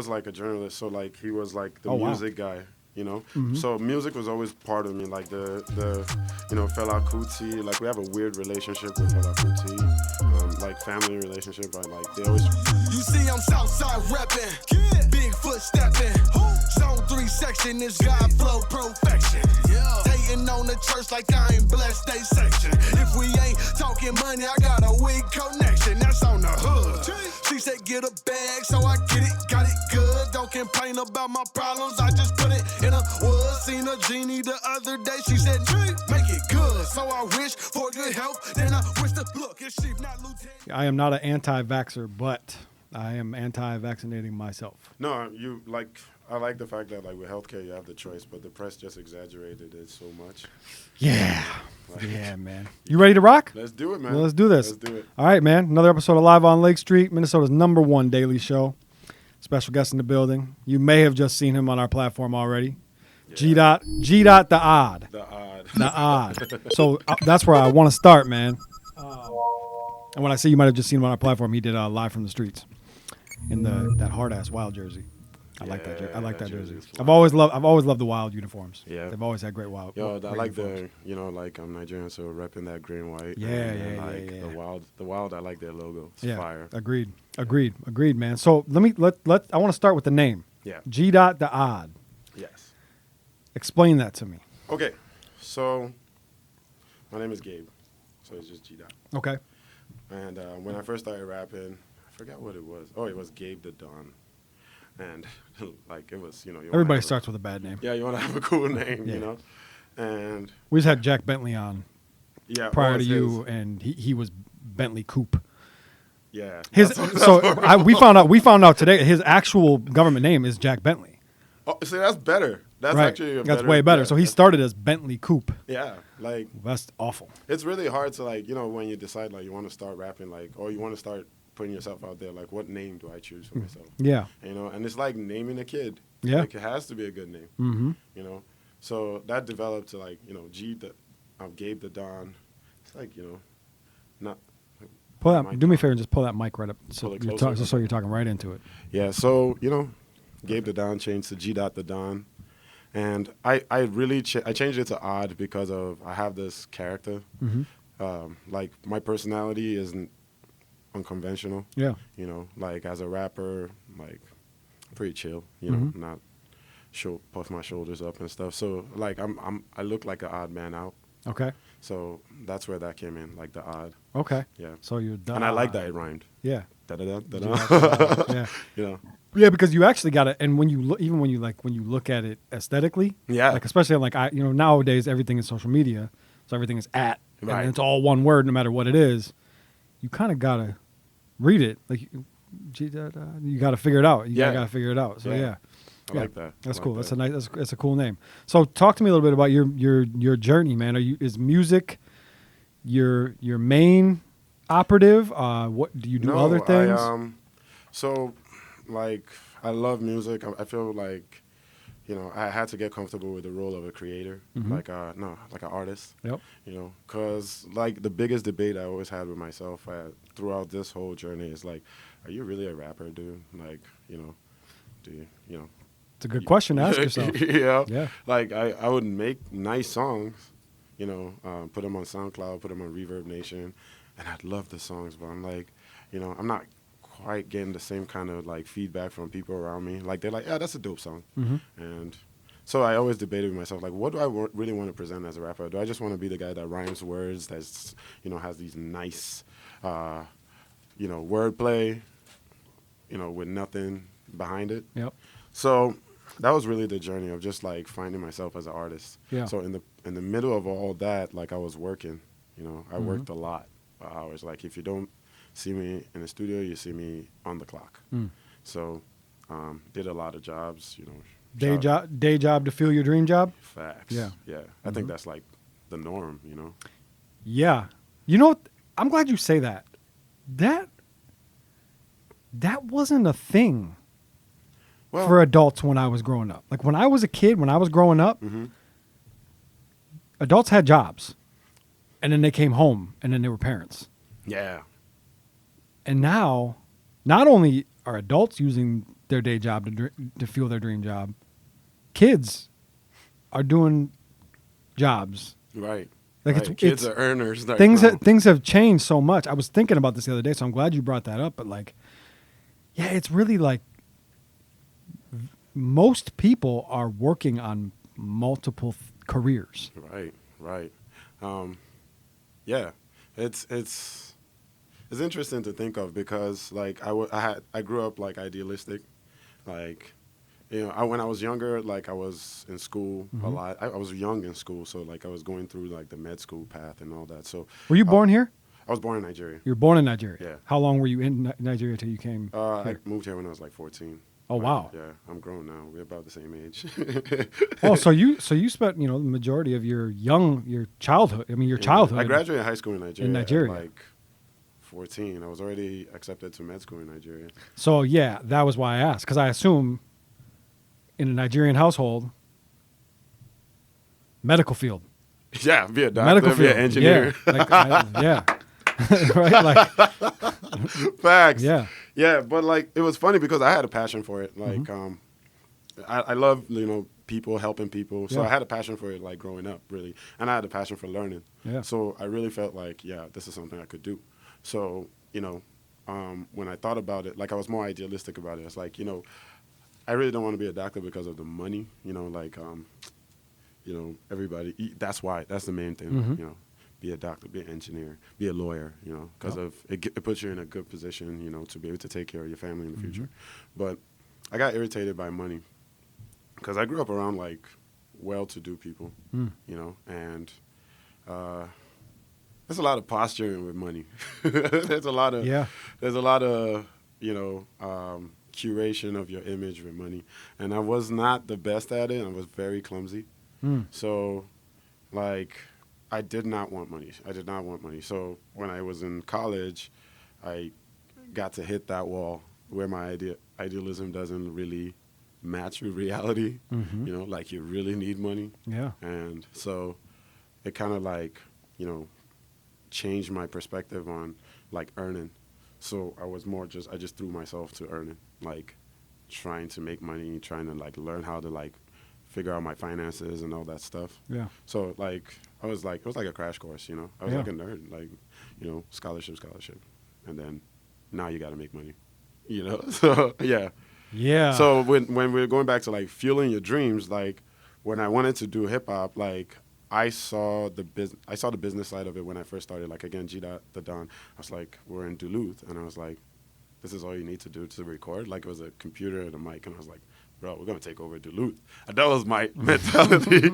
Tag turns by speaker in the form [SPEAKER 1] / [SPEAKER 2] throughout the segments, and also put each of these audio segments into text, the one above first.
[SPEAKER 1] was like a journalist, so like he was like the
[SPEAKER 2] Oh, wow.
[SPEAKER 1] music guy, you know.
[SPEAKER 2] Mhm.
[SPEAKER 1] So music was always part of me, like the Fela Kuti. Like we have a weird relationship with Fela Kuti, like family relationship. But like they always.
[SPEAKER 3] You see, I'm Southside reppin', Bigfoot steppin'. Zone 3 section is God flow perfection. Hating on the church like I ain't blessed they section. If we ain't talking money, I got a weak connection. That's on the hood. She said get a bag, so I get it, got it good. Don't complain about my problems, I just put it in a wood. Seen a genie the other day, she said make it good. So I wish for good health, then I wish to look. It's chief, not lieutenant.
[SPEAKER 2] I am not an anti-vaxxer, but I am anti-vaccinating myself.
[SPEAKER 1] No, you like. I like the fact that like with healthcare you have the choice, but the press just exaggerated it so much.
[SPEAKER 2] Yeah.
[SPEAKER 1] Like,
[SPEAKER 2] Yeah, man. You ready to rock?
[SPEAKER 1] Let's do it, man.
[SPEAKER 2] Well, let's do this.
[SPEAKER 1] Let's do it.
[SPEAKER 2] All right, man. Another episode of Live on Lake Street, Minnesota's #1 daily show. Special guest in the building. You may have just seen him on our platform already.
[SPEAKER 1] Yeah.
[SPEAKER 2] G. The Odd.
[SPEAKER 1] The odd.
[SPEAKER 2] The Odd. So that's where I want to start, man. And when I say you might have just seen him on our platform, he did Live from the Streets in that hard ass Wild jersey. I like that. I like that jersey.
[SPEAKER 1] is
[SPEAKER 2] I've always loved the Wild uniforms.
[SPEAKER 1] Yeah.
[SPEAKER 2] They've always had great Wild.
[SPEAKER 1] Yo, I
[SPEAKER 2] great
[SPEAKER 1] like
[SPEAKER 2] uniforms.
[SPEAKER 1] like I'm Nigerian, so repping that green white.
[SPEAKER 2] Yeah,
[SPEAKER 1] and
[SPEAKER 2] yeah,
[SPEAKER 1] like
[SPEAKER 2] yeah.
[SPEAKER 1] The wild. I like their logo. It's
[SPEAKER 2] Yeah,
[SPEAKER 1] fire.
[SPEAKER 2] agreed, man. So I want to start with the name.
[SPEAKER 1] Yeah.
[SPEAKER 2] G. The Odd.
[SPEAKER 1] Yes.
[SPEAKER 2] Explain that to me.
[SPEAKER 1] Okay, so my name is Gabe, so it's just G.
[SPEAKER 2] Okay.
[SPEAKER 1] And when I first started rapping, I forgot what it was. Oh, it was Gabe the Don, and like it was, you wanna
[SPEAKER 2] Everybody
[SPEAKER 1] have a-
[SPEAKER 2] starts with a bad name.
[SPEAKER 1] Yeah, you want to have a cool name,
[SPEAKER 2] Yeah.
[SPEAKER 1] you know, and
[SPEAKER 2] We just had Jack Bentley on
[SPEAKER 1] yeah,
[SPEAKER 2] prior
[SPEAKER 1] oh,
[SPEAKER 2] to
[SPEAKER 1] it's
[SPEAKER 2] you,
[SPEAKER 1] his.
[SPEAKER 2] and he was Bentley Coop.
[SPEAKER 1] Yeah.
[SPEAKER 2] His we found out today his actual government name is Jack Bentley.
[SPEAKER 1] Oh, see, that's better. That's
[SPEAKER 2] right.
[SPEAKER 1] actually
[SPEAKER 2] That's way better.
[SPEAKER 1] yeah,
[SPEAKER 2] So he
[SPEAKER 1] that's-
[SPEAKER 2] started as Bentley Coop.
[SPEAKER 1] Yeah, like
[SPEAKER 2] That's awful.
[SPEAKER 1] it's really hard to like, when you decide like you want to start rapping, like, or you want to start putting yourself out there, like what name do I choose for myself?
[SPEAKER 2] Yeah.
[SPEAKER 1] And it's like naming a kid.
[SPEAKER 2] Yeah.
[SPEAKER 1] Like it has to be a good name.
[SPEAKER 2] Mm-hmm.
[SPEAKER 1] So that developed to like, Gabe the Don. It's like, not.
[SPEAKER 2] Pull that.
[SPEAKER 1] Mic
[SPEAKER 2] Do me a
[SPEAKER 1] down.
[SPEAKER 2] favor and just pull that mic right up, so
[SPEAKER 1] Pull it
[SPEAKER 2] you're
[SPEAKER 1] closer?
[SPEAKER 2] just so you're talking right into it.
[SPEAKER 1] Yeah, so Gabe the Don changed to G. The Don, and I really I changed it to Odd because I have this character.
[SPEAKER 2] Mm-hmm.
[SPEAKER 1] Like my personality isn't unconventional.
[SPEAKER 2] Yeah.
[SPEAKER 1] Like as a rapper, like pretty chill.
[SPEAKER 2] Mhm.
[SPEAKER 1] Not puff my shoulders up and stuff. So like I look like an odd man out.
[SPEAKER 2] Okay.
[SPEAKER 1] So that's where that came in, like the odd.
[SPEAKER 2] Okay.
[SPEAKER 1] Yeah.
[SPEAKER 2] So you're
[SPEAKER 1] And I like that it rhymed.
[SPEAKER 2] Yeah.
[SPEAKER 1] Da da da da
[SPEAKER 2] Yeah.
[SPEAKER 1] da.
[SPEAKER 2] Yeah, because you actually got it, and when you look at it aesthetically,
[SPEAKER 1] Yeah.
[SPEAKER 2] like especially like nowadays everything is social media, so everything is at,
[SPEAKER 1] Right.
[SPEAKER 2] and it's all one word no matter what it is. You kind of gotta read it, like you gotta figure it out. You
[SPEAKER 1] Yeah.
[SPEAKER 2] gotta figure it out. So
[SPEAKER 1] Yeah.
[SPEAKER 2] yeah,
[SPEAKER 1] I
[SPEAKER 2] Yeah.
[SPEAKER 1] like that.
[SPEAKER 2] that's
[SPEAKER 1] I
[SPEAKER 2] cool.
[SPEAKER 1] like
[SPEAKER 2] That's
[SPEAKER 1] that.
[SPEAKER 2] that's a cool name. So talk to me a little bit about your journey, man. Is music your main operative? What do you do other things?
[SPEAKER 1] So, like, I love music. I feel like, I had to get comfortable with the role of a creator,
[SPEAKER 2] Mhm.
[SPEAKER 1] like an artist.
[SPEAKER 2] Yep.
[SPEAKER 1] Because like the biggest debate I always had with myself throughout this whole journey is like, are you really a rapper, dude? Like, do you,
[SPEAKER 2] It's a good question to ask yourself. Yeah.
[SPEAKER 1] Like I would make nice songs, put them on SoundCloud, put them on Reverb Nation, and I'd love the songs, but I'm like, I'm not quite getting the same kind of like feedback from people around me. Like they're like, yeah, that's a dope song,
[SPEAKER 2] Mm-hmm.
[SPEAKER 1] and so I always debated with myself, like, what do I really want to present as a rapper? Do I just want to be the guy that rhymes words, that's has these nice, wordplay, with nothing behind it?
[SPEAKER 2] Yep.
[SPEAKER 1] So that was really the journey of just like finding myself as an artist.
[SPEAKER 2] Yeah.
[SPEAKER 1] So in the middle of all that, like I was working, I
[SPEAKER 2] Mm-hmm.
[SPEAKER 1] worked a lot of hours. Like if you don't see me in the studio, you see me on the clock.
[SPEAKER 2] Mm.
[SPEAKER 1] So did a lot of jobs,
[SPEAKER 2] Day job to fuel your dream job.
[SPEAKER 1] Facts.
[SPEAKER 2] Yeah.
[SPEAKER 1] Yeah. I think that's like the norm,
[SPEAKER 2] Yeah. I'm glad you say that. That wasn't a thing
[SPEAKER 1] Well,
[SPEAKER 2] for adults when I was growing up. Like when I was a kid, when I was growing up,
[SPEAKER 1] mhm.
[SPEAKER 2] adults had jobs. And then they came home and then they were parents.
[SPEAKER 1] Yeah.
[SPEAKER 2] And now, not only are adults using their day job to fuel their dream job. Kids are doing jobs.
[SPEAKER 1] Right.
[SPEAKER 2] Like
[SPEAKER 1] right. Kids are earners. Right
[SPEAKER 2] Things
[SPEAKER 1] now.
[SPEAKER 2] things have changed so much. I was thinking about this the other day, so I'm glad you brought that up. But like, yeah, it's really like most people are working on multiple careers.
[SPEAKER 1] Right. Yeah, it's interesting to think of because like I grew up like idealistic, like when I was younger, like I was in school a lot. I was young in school, so like I was going through like the med school path and all that. So
[SPEAKER 2] Were you born here?
[SPEAKER 1] I was born in Nigeria.
[SPEAKER 2] You were born in Nigeria.
[SPEAKER 1] Yeah.
[SPEAKER 2] How long were you in Nigeria till you came?
[SPEAKER 1] I
[SPEAKER 2] here?
[SPEAKER 1] moved here when I was like 14.
[SPEAKER 2] Oh, wow.
[SPEAKER 1] Yeah, I'm grown now. We're about the same age.
[SPEAKER 2] Oh, so you spent the majority of your childhood. I mean, your childhood.
[SPEAKER 1] I graduated high school in Nigeria.
[SPEAKER 2] In Nigeria.
[SPEAKER 1] At like 14. I was already accepted to med school in Nigeria.
[SPEAKER 2] So yeah, that was why I asked, because I assume in a Nigerian household, medical field,
[SPEAKER 1] Yeah, be a doctor,
[SPEAKER 2] medical
[SPEAKER 1] be
[SPEAKER 2] field,
[SPEAKER 1] an engineer.
[SPEAKER 2] yeah, right, like
[SPEAKER 1] Facts.
[SPEAKER 2] yeah,
[SPEAKER 1] Yeah, but like it was funny because I had a passion for it. Like I love people helping people, so
[SPEAKER 2] Yeah.
[SPEAKER 1] I had a passion for it like growing up really, and I had a passion for learning.
[SPEAKER 2] Yeah.
[SPEAKER 1] So I really felt like this is something I could do. So when I thought about it, like I was more idealistic about it. It's like I really don't want to be a doctor because of the money. Everybody. That's why. That's the main thing. Be a doctor, be an engineer, be a lawyer. Because of it puts you in a good position. To be able to take care of your family in the future. But I got irritated by money because I grew up around like well-to-do people. And there's a lot of posturing with money. There's a lot of curation of your image with money, and I was not the best at it. I was very clumsy. So, like, I did not want money. So when I was in college, I got to hit that wall where my idealism doesn't really match with reality. Like you really need money.
[SPEAKER 2] yeah,
[SPEAKER 1] And so it kind of like, changed my perspective on like earning. So I was more I just threw myself to earning, like trying to make money, trying to like learn how to like figure out my finances and all that stuff.
[SPEAKER 2] yeah.
[SPEAKER 1] So like it was like a crash course, I was
[SPEAKER 2] Yeah.
[SPEAKER 1] like a nerd, like, scholarship. And then now you got to make money, So yeah.
[SPEAKER 2] Yeah.
[SPEAKER 1] So when we're going back to like fueling your dreams, like when I wanted to do hip hop, like I saw the business side of it when I first started. Like again, the Don. I was like, we're in Duluth, and I was like, this is all you need to do to record. Like it was a computer and a mic, and I was like, bro, we're gonna take over Duluth. And that was my mentality.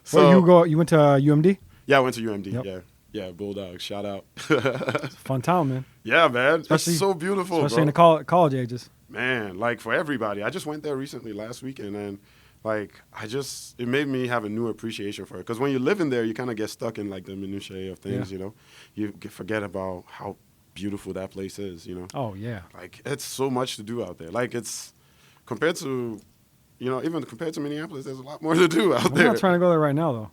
[SPEAKER 2] So you went to UMD?
[SPEAKER 1] Yeah, I went to UMD.
[SPEAKER 2] Yep.
[SPEAKER 1] Yeah, Bulldogs. Shout out.
[SPEAKER 2] It's a fun town, man.
[SPEAKER 1] Yeah, man.
[SPEAKER 2] Especially-
[SPEAKER 1] it's so beautiful,
[SPEAKER 2] Especially
[SPEAKER 1] bro.
[SPEAKER 2] in the college ages.
[SPEAKER 1] Man, like for everybody. I just went there recently last week, and then like it made me have a new appreciation for it. Because when you live in there, you kind of get stuck in like the minutiae of things.
[SPEAKER 2] Yeah.
[SPEAKER 1] You forget about how beautiful that place is.
[SPEAKER 2] Oh yeah.
[SPEAKER 1] Like it's so much to do out there. Like it's compared to, even compared to Minneapolis, there's a lot more to do out
[SPEAKER 2] I'm
[SPEAKER 1] there.
[SPEAKER 2] not trying to go there right now though.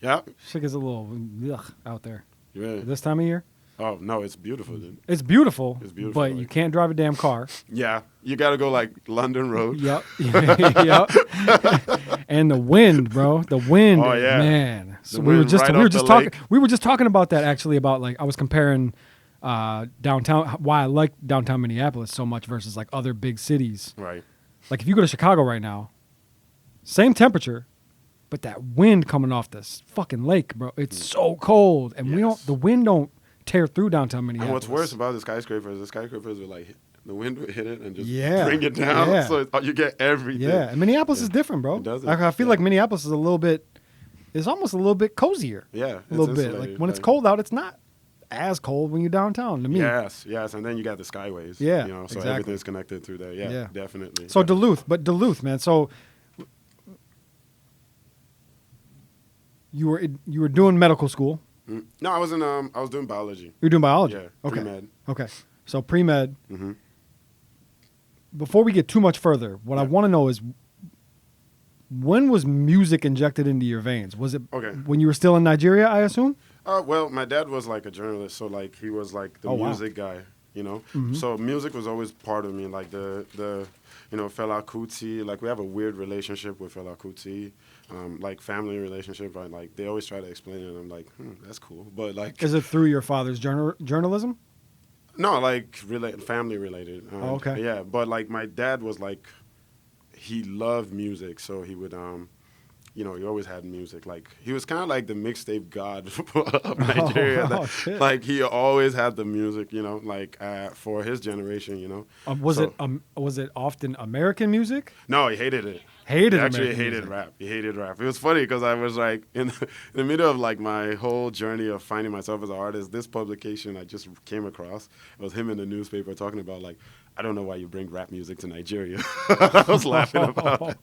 [SPEAKER 1] Yeah.
[SPEAKER 2] Shit gets a little ugh out there.
[SPEAKER 1] Yeah.
[SPEAKER 2] This time of year,
[SPEAKER 1] Oh no, it's beautiful, dude.
[SPEAKER 2] it's beautiful.
[SPEAKER 1] It's beautiful,
[SPEAKER 2] but
[SPEAKER 1] like-
[SPEAKER 2] you can't drive a damn car.
[SPEAKER 1] Yeah, you got to go like London Road.
[SPEAKER 2] Yep. Yep. And the wind, bro. The wind.
[SPEAKER 1] Oh, yeah.
[SPEAKER 2] Man. So
[SPEAKER 1] The
[SPEAKER 2] we were
[SPEAKER 1] wind
[SPEAKER 2] just
[SPEAKER 1] right
[SPEAKER 2] we were
[SPEAKER 1] off
[SPEAKER 2] just
[SPEAKER 1] the
[SPEAKER 2] talking
[SPEAKER 1] lake.
[SPEAKER 2] we were just talking about that actually, about like I was comparing downtown, why I like downtown Minneapolis so much versus like other big cities.
[SPEAKER 1] Right.
[SPEAKER 2] Like if you go to Chicago right now, same temperature, but that wind coming off this fucking lake, bro. It's so cold, and
[SPEAKER 1] Yes.
[SPEAKER 2] the wind don't tear through downtown Minneapolis.
[SPEAKER 1] And what's worse about the skyscrapers would like the wind would hit it and just
[SPEAKER 2] Yeah.
[SPEAKER 1] bring it down.
[SPEAKER 2] Yeah.
[SPEAKER 1] So you get everything.
[SPEAKER 2] Yeah, and Minneapolis is different, bro.
[SPEAKER 1] It does it.
[SPEAKER 2] I feel
[SPEAKER 1] Yeah.
[SPEAKER 2] like Minneapolis is almost a little bit cozier.
[SPEAKER 1] Yeah.
[SPEAKER 2] A little bit. Like when it's cold out, it's not as cold when you're downtown to me.
[SPEAKER 1] Yes. And then you got the skyways.
[SPEAKER 2] Yeah,
[SPEAKER 1] So
[SPEAKER 2] exactly.
[SPEAKER 1] everything's connected through there. Yeah.
[SPEAKER 2] Yeah.
[SPEAKER 1] Definitely.
[SPEAKER 2] So
[SPEAKER 1] Yeah.
[SPEAKER 2] Duluth, man. So you were doing medical school.
[SPEAKER 1] No, I was doing biology.
[SPEAKER 2] You were doing biology.
[SPEAKER 1] Yeah.
[SPEAKER 2] Okay.
[SPEAKER 1] Pre-med.
[SPEAKER 2] Okay. So pre-med.
[SPEAKER 1] Mhm.
[SPEAKER 2] Before we get too much further, what I
[SPEAKER 1] Yeah.
[SPEAKER 2] want to know is, when was music injected into your veins? Was it
[SPEAKER 1] Okay.
[SPEAKER 2] when you were still in Nigeria, I assume?
[SPEAKER 1] Well, my dad was like a journalist, so like he was like the
[SPEAKER 2] Oh, wow.
[SPEAKER 1] music guy. you know.
[SPEAKER 2] Mm-hmm.
[SPEAKER 1] So music was always part of me, like the Fela Kuti. Like we have a weird relationship with Fela Kuti, like family relationship. But like they always try to explain it, and I'm like, that's cool. But like,
[SPEAKER 2] Is it through your father's journalism?
[SPEAKER 1] no, like family related.
[SPEAKER 2] Oh, okay.
[SPEAKER 1] Yeah, but like my dad was like, he loved music, so he would he always had music. Like he was kind of like the mixtape god of Nigeria.
[SPEAKER 2] Oh, shit.
[SPEAKER 1] Like he always had the music, like for his generation,
[SPEAKER 2] Was
[SPEAKER 1] So-
[SPEAKER 2] it often American music?
[SPEAKER 1] No, he hated it.
[SPEAKER 2] Hated
[SPEAKER 1] He actually
[SPEAKER 2] American
[SPEAKER 1] hated
[SPEAKER 2] music.
[SPEAKER 1] rap. He hated rap. It was funny because I was like in the middle of like my whole journey of finding myself as an artist. This publication I just came across, it was him in the newspaper talking about like, I don't know why you bring rap music to Nigeria. I was laughing about it.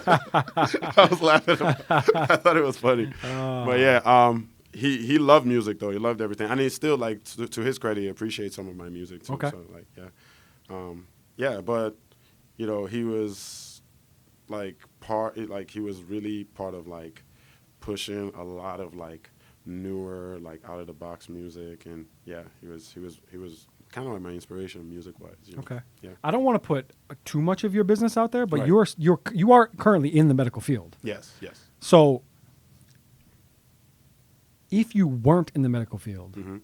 [SPEAKER 1] I was laughing about it. I thought it was funny. But yeah, he loved music though. He loved everything, and he still like to his credit, he appreciates some of my music too.
[SPEAKER 2] Okay.
[SPEAKER 1] So like yeah, but he was like he was really part of like pushing a lot of like newer like out of the box music, and yeah, he was kind of like my inspiration music wise.
[SPEAKER 2] Okay.
[SPEAKER 1] Yeah.
[SPEAKER 2] I don't want to put too much of your business out there, but
[SPEAKER 1] Right.
[SPEAKER 2] you are currently in the medical field.
[SPEAKER 1] Yes.
[SPEAKER 2] So if you weren't in the medical field,
[SPEAKER 1] Hmm.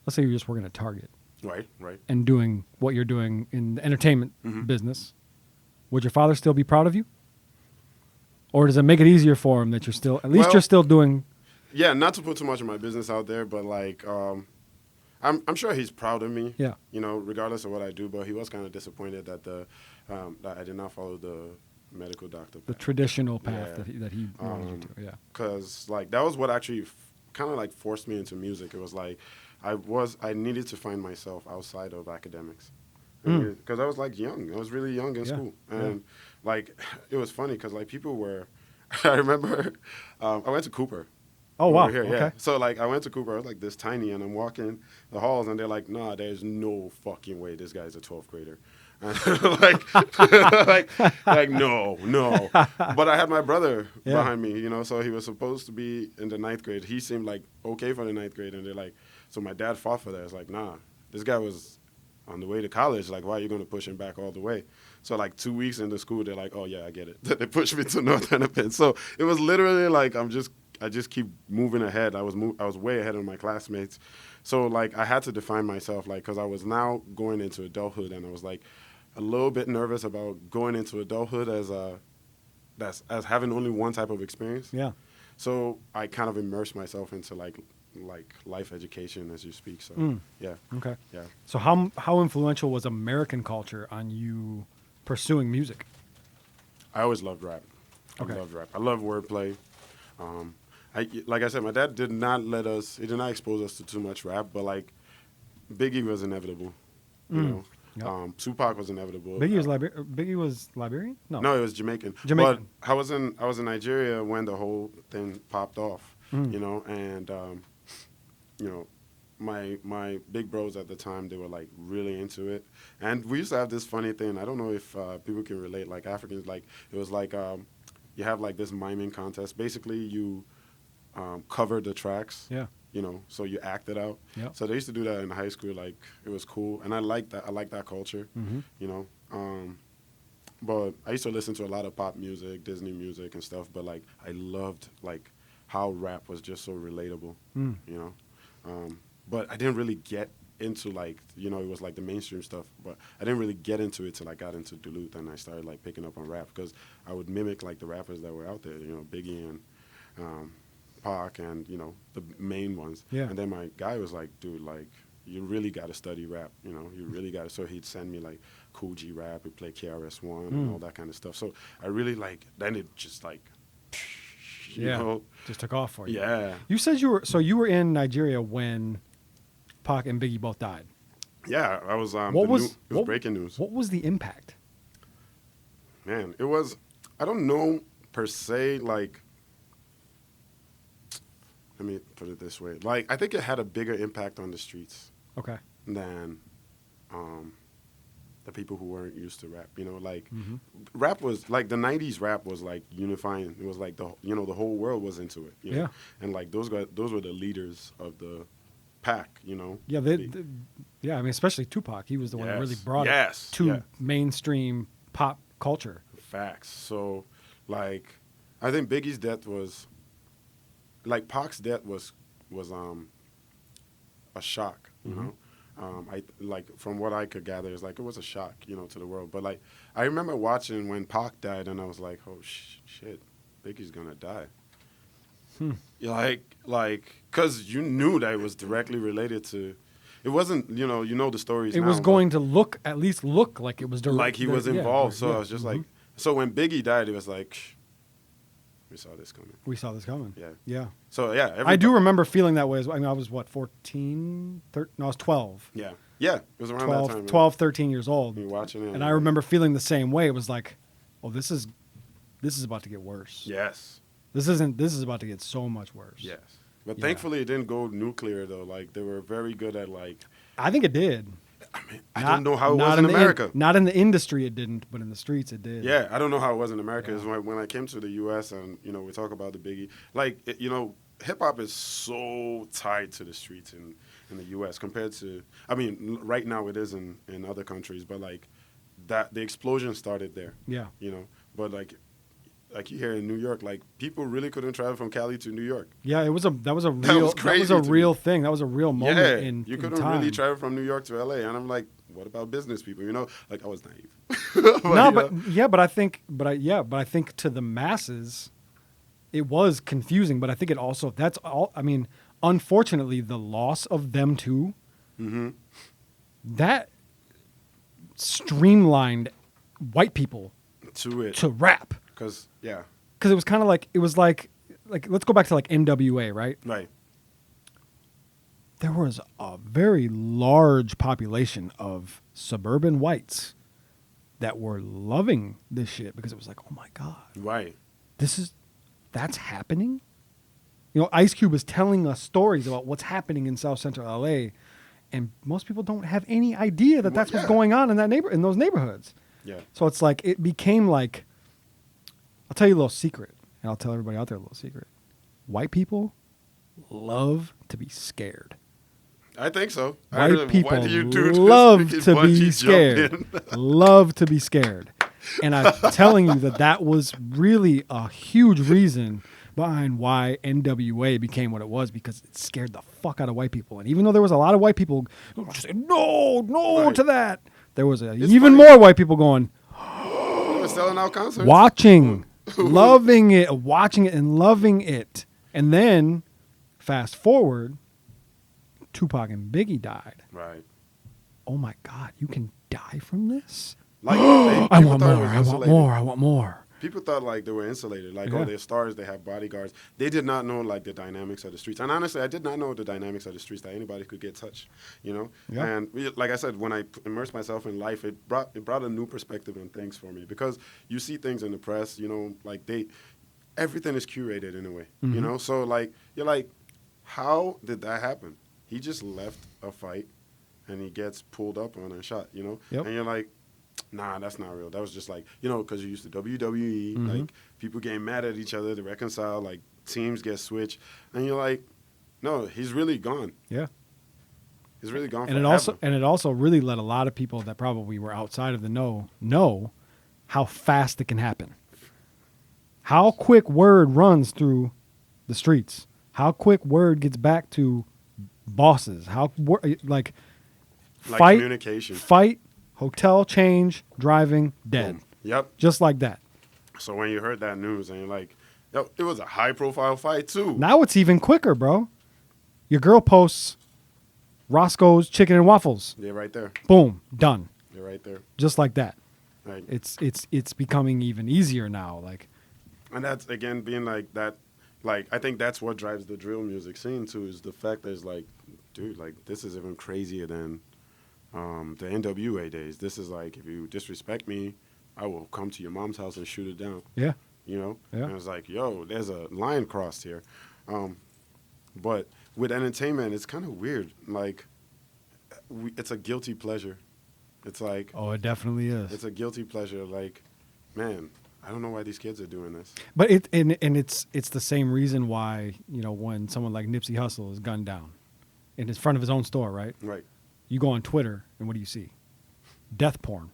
[SPEAKER 2] let's say you're just working at Target
[SPEAKER 1] Right.
[SPEAKER 2] and doing what you're doing in the entertainment
[SPEAKER 1] Mhm.
[SPEAKER 2] business, would your father still be proud of you? Or does it make it easier for him that you're still, at least
[SPEAKER 1] Well-
[SPEAKER 2] you're still doing,
[SPEAKER 1] Yeah, not to put too much of my business out there, but like I'm sure he's proud of me.
[SPEAKER 2] Yeah.
[SPEAKER 1] Regardless of what I do, but he was kind of disappointed that that I did not follow the medical doctor
[SPEAKER 2] the
[SPEAKER 1] path.
[SPEAKER 2] traditional path
[SPEAKER 1] Yeah.
[SPEAKER 2] that he wanted you to? Yeah.
[SPEAKER 1] Because like that was what actually kind of like forced me into music. It was like I needed to find myself outside of academics because I was like young. I was really young in
[SPEAKER 2] Yeah,
[SPEAKER 1] school,
[SPEAKER 2] yeah.
[SPEAKER 1] and like it was funny because like people were. I remember I went to Cooper.
[SPEAKER 2] Oh, wow.
[SPEAKER 1] over here, yeah.
[SPEAKER 2] Okay.
[SPEAKER 1] So like I went to Cooper. I was like this tiny, and I'm walking the halls, and they're like, "Nah, there's no fucking way this guy's a 12th grader." And like no. But I had my brother
[SPEAKER 2] Yeah.
[SPEAKER 1] behind me, so he was supposed to be in the 9th grade. He seemed like okay for the 9th grade, and they're like, so my dad fought for that. It's like, nah, this guy was on the way to college. Like, why are you going to push him back all the way? So like 2 weeks into school, they're like, oh yeah, I get it. They pushed me to North Hennepin. So it was literally like I just keep moving ahead. I was way ahead of my classmates. So like I had to define myself, like, because I was now going into adulthood, and I was like a little bit nervous about going into adulthood as having only one type of experience.
[SPEAKER 2] Yeah.
[SPEAKER 1] So I kind of immersed myself into like life education, as you speak. So yeah,
[SPEAKER 2] Okay.
[SPEAKER 1] yeah.
[SPEAKER 2] So how influential was American culture on you pursuing music?
[SPEAKER 1] I always loved rap.
[SPEAKER 2] Okay.
[SPEAKER 1] I loved rap. I love wordplay. Like I said, my dad did not he did not expose us to too much rap, but like Biggie was inevitable. You know,
[SPEAKER 2] Yep.
[SPEAKER 1] Tupac was inevitable.
[SPEAKER 2] Biggie was Liberian?
[SPEAKER 1] No, it was Jamaican.
[SPEAKER 2] Jamaican.
[SPEAKER 1] But I was in Nigeria when the whole thing popped off.
[SPEAKER 2] Mm.
[SPEAKER 1] And my big bros at the time, they were like really into it, and we used to have this funny thing. I don't know if people can relate. Like Africans, like it was like you have like this miming contest. Basically, you cover the tracks.
[SPEAKER 2] Yeah.
[SPEAKER 1] So you act it out.
[SPEAKER 2] Yep.
[SPEAKER 1] So they used to do that in high school. Like it was cool, and I liked that. I like that culture.
[SPEAKER 2] Mm-hmm.
[SPEAKER 1] But I used to listen to a lot of pop music, Disney music, and stuff. But like I loved like how rap was just so relatable.
[SPEAKER 2] Mm.
[SPEAKER 1] But I didn't really get into like it was like the mainstream stuff. But I didn't really get into it till I got into Duluth, and I started like picking up on rap because I would mimic like the rappers that were out there. Biggie and Pac and the main ones.
[SPEAKER 2] Yeah.
[SPEAKER 1] And then my guy was like, dude, like you really got to study rap. You really got to. So he'd send me like Cool G rap. He'd play KRS-One and all that kind of stuff. So I really like. Then it just like.
[SPEAKER 2] Yeah. Just took off for you.
[SPEAKER 1] Yeah.
[SPEAKER 2] You said you were in Nigeria when Pac and Biggie both died.
[SPEAKER 1] Yeah, I was.
[SPEAKER 2] What
[SPEAKER 1] it
[SPEAKER 2] was
[SPEAKER 1] was breaking news.
[SPEAKER 2] What was the impact?
[SPEAKER 1] Man, it was. I don't know per se. Like, let me put it this way. Like, I think it had a bigger impact on the streets
[SPEAKER 2] Okay.
[SPEAKER 1] than the people who weren't used to rap. Like
[SPEAKER 2] Mhm.
[SPEAKER 1] rap was like the '90s. Rap was like unifying. It was like the whole world was into it.
[SPEAKER 2] Yeah.
[SPEAKER 1] And like those were the leaders of the Pac, you know.
[SPEAKER 2] Yeah, yeah. I mean, especially Tupac. He was the one that really
[SPEAKER 1] Yes.
[SPEAKER 2] brought
[SPEAKER 1] Yes.
[SPEAKER 2] it to
[SPEAKER 1] Yeah.
[SPEAKER 2] mainstream pop culture.
[SPEAKER 1] Facts. So, like, I think Biggie's death was, like, Pac's death was a shock. You know, I like from what I could gather, it's like it was a shock, you know, to the world. But like, I remember watching when Pac died, and I was like, oh shit, Biggie's gonna die. Cause you knew that it was directly related to. It wasn't, you know the stories.
[SPEAKER 2] It
[SPEAKER 1] now,
[SPEAKER 2] was
[SPEAKER 1] but-
[SPEAKER 2] going to at least look like it was direct,
[SPEAKER 1] like he was
[SPEAKER 2] yeah,
[SPEAKER 1] involved. So
[SPEAKER 2] yeah,
[SPEAKER 1] I was just like,
[SPEAKER 2] mhm.
[SPEAKER 1] so when Biggie died, it was like, we saw this coming.
[SPEAKER 2] We saw this coming.
[SPEAKER 1] Yeah.
[SPEAKER 2] Yeah.
[SPEAKER 1] So yeah,
[SPEAKER 2] I do remember feeling that way. I mean, I was what, 14, 13? No, I was 12.
[SPEAKER 1] Yeah, it was around
[SPEAKER 2] 12,
[SPEAKER 1] that time.
[SPEAKER 2] 12, 13 years old.
[SPEAKER 1] You watching it,
[SPEAKER 2] And I remember feeling the same way. It was like, oh, this is about to get worse.
[SPEAKER 1] Yes,
[SPEAKER 2] This is about to get so much worse.
[SPEAKER 1] yes. But
[SPEAKER 2] Yeah.
[SPEAKER 1] thankfully, it didn't go nuclear though. Like they were very good at like.
[SPEAKER 2] I think it did.
[SPEAKER 1] I don't know how it was
[SPEAKER 2] not
[SPEAKER 1] in
[SPEAKER 2] the
[SPEAKER 1] America.
[SPEAKER 2] not in the industry, it didn't, but in the streets, it did.
[SPEAKER 1] Yeah, I don't know how it was in America.
[SPEAKER 2] Yeah.
[SPEAKER 1] Is when I came to the U.S. and we talk about the Biggie, like hip hop is so tied to the streets in the U.S. compared to, I mean, right now it is in other countries, but like that the explosion started there.
[SPEAKER 2] Yeah.
[SPEAKER 1] But like you hear in New York, like people really couldn't travel from Cali to New York.
[SPEAKER 2] Yeah, that was a
[SPEAKER 1] That was
[SPEAKER 2] real
[SPEAKER 1] crazy to me.
[SPEAKER 2] thing. That was a real moment
[SPEAKER 1] Yeah,
[SPEAKER 2] in
[SPEAKER 1] you
[SPEAKER 2] in
[SPEAKER 1] couldn't
[SPEAKER 2] time.
[SPEAKER 1] really travel from New York to L.A. And I'm like, what about business people? Like I was naive.
[SPEAKER 2] No,
[SPEAKER 1] you know?
[SPEAKER 2] I think to the masses, it was confusing. But I think it also that's all. I mean, unfortunately, the loss of them too, that streamlined white people
[SPEAKER 1] to it,
[SPEAKER 2] to rap
[SPEAKER 1] because
[SPEAKER 2] because it was like let's go back to like NWA, right?
[SPEAKER 1] right.
[SPEAKER 2] There was a very large population of suburban whites that were loving this shit because it was like, oh my God,
[SPEAKER 1] Right.
[SPEAKER 2] that's happening. Ice Cube was telling us stories about what's happening in South Central LA, and most people don't have any idea that that's what's
[SPEAKER 1] Yeah.
[SPEAKER 2] going on in those neighborhoods.
[SPEAKER 1] Yeah.
[SPEAKER 2] So it's like it became like, I'll tell you a little secret, and I'll tell everybody out there a little secret. White people love to be scared.
[SPEAKER 1] I think so.
[SPEAKER 2] White people
[SPEAKER 1] Why do you do this
[SPEAKER 2] love
[SPEAKER 1] freaking
[SPEAKER 2] to be
[SPEAKER 1] bungee
[SPEAKER 2] scared.
[SPEAKER 1] jumping?
[SPEAKER 2] Love to be scared. And I'm telling you that was really a huge reason behind why NWA became what it was, because it scared the fuck out of white people. And even though there was a lot of white people who just said, no
[SPEAKER 1] Right.
[SPEAKER 2] to that, there was
[SPEAKER 1] It's
[SPEAKER 2] even
[SPEAKER 1] funny.
[SPEAKER 2] more white people going,
[SPEAKER 1] They were selling out concerts.
[SPEAKER 2] watching, loving it and loving it. And then fast forward, Tupac and Biggie died.
[SPEAKER 1] Right.
[SPEAKER 2] Oh my God, you can die from this?
[SPEAKER 1] Like
[SPEAKER 2] I
[SPEAKER 1] people
[SPEAKER 2] want
[SPEAKER 1] thought it
[SPEAKER 2] more,
[SPEAKER 1] was
[SPEAKER 2] I want
[SPEAKER 1] insulated.
[SPEAKER 2] more, I want more.
[SPEAKER 1] People thought like they were insulated, like
[SPEAKER 2] Yeah.
[SPEAKER 1] they're stars, they have bodyguards. They did not know like the dynamics of the streets. And honestly, I did not know the dynamics of the streets, that anybody could get touched,
[SPEAKER 2] Yeah.
[SPEAKER 1] And like I said, when I immersed myself in life, it brought a new perspective on things for me, because you see things in the press, like everything is curated in a way,
[SPEAKER 2] Mm-hmm.
[SPEAKER 1] So like you're like, how did that happen? He just left a fight, and he gets pulled up on and shot,
[SPEAKER 2] Yep.
[SPEAKER 1] and you're like, nah, that's not real. That was just like, because you used to WWE,
[SPEAKER 2] Mm-hmm.
[SPEAKER 1] like people getting mad at each other to reconcile, like teams get switched, and you're like, no, he's really gone.
[SPEAKER 2] Yeah.
[SPEAKER 1] He's really gone.
[SPEAKER 2] And it also really let a lot of people that probably were outside of the know how fast it can happen. How quick word runs through the streets. How quick word gets back to bosses. Like fight,
[SPEAKER 1] communication.
[SPEAKER 2] fight, hotel change, driving, dead.
[SPEAKER 1] Boom. Yep.
[SPEAKER 2] Just like that.
[SPEAKER 1] So when you heard that news, and you're like, yo, it was a high profile fight too.
[SPEAKER 2] Now it's even quicker, bro. Your girl posts Roscoe's Chicken and Waffles.
[SPEAKER 1] They're right there.
[SPEAKER 2] Boom, done.
[SPEAKER 1] They're right there.
[SPEAKER 2] Just like that.
[SPEAKER 1] Right.
[SPEAKER 2] It's becoming even easier now. Like,
[SPEAKER 1] And that's again being like that. Like I think that's what drives the drill music scene too, is the fact that it's like, dude, like this is even crazier than the NWA days. This is like, if you disrespect me, I will come to your mom's house and shoot it down.
[SPEAKER 2] yeah.
[SPEAKER 1] Yeah.
[SPEAKER 2] Yeah.
[SPEAKER 1] And it's like, yo, there's a line crossed here. But with entertainment, it's kind of weird. Like, it's a guilty pleasure. It's like,
[SPEAKER 2] Oh, it definitely is.
[SPEAKER 1] it's a guilty pleasure. Like, man, I don't know why these kids are doing this.
[SPEAKER 2] But it's the same reason why when someone like Nipsey Hussle is gunned down, in his front of his own store, right?
[SPEAKER 1] Right.
[SPEAKER 2] You go on Twitter, and what do you see? Death porn.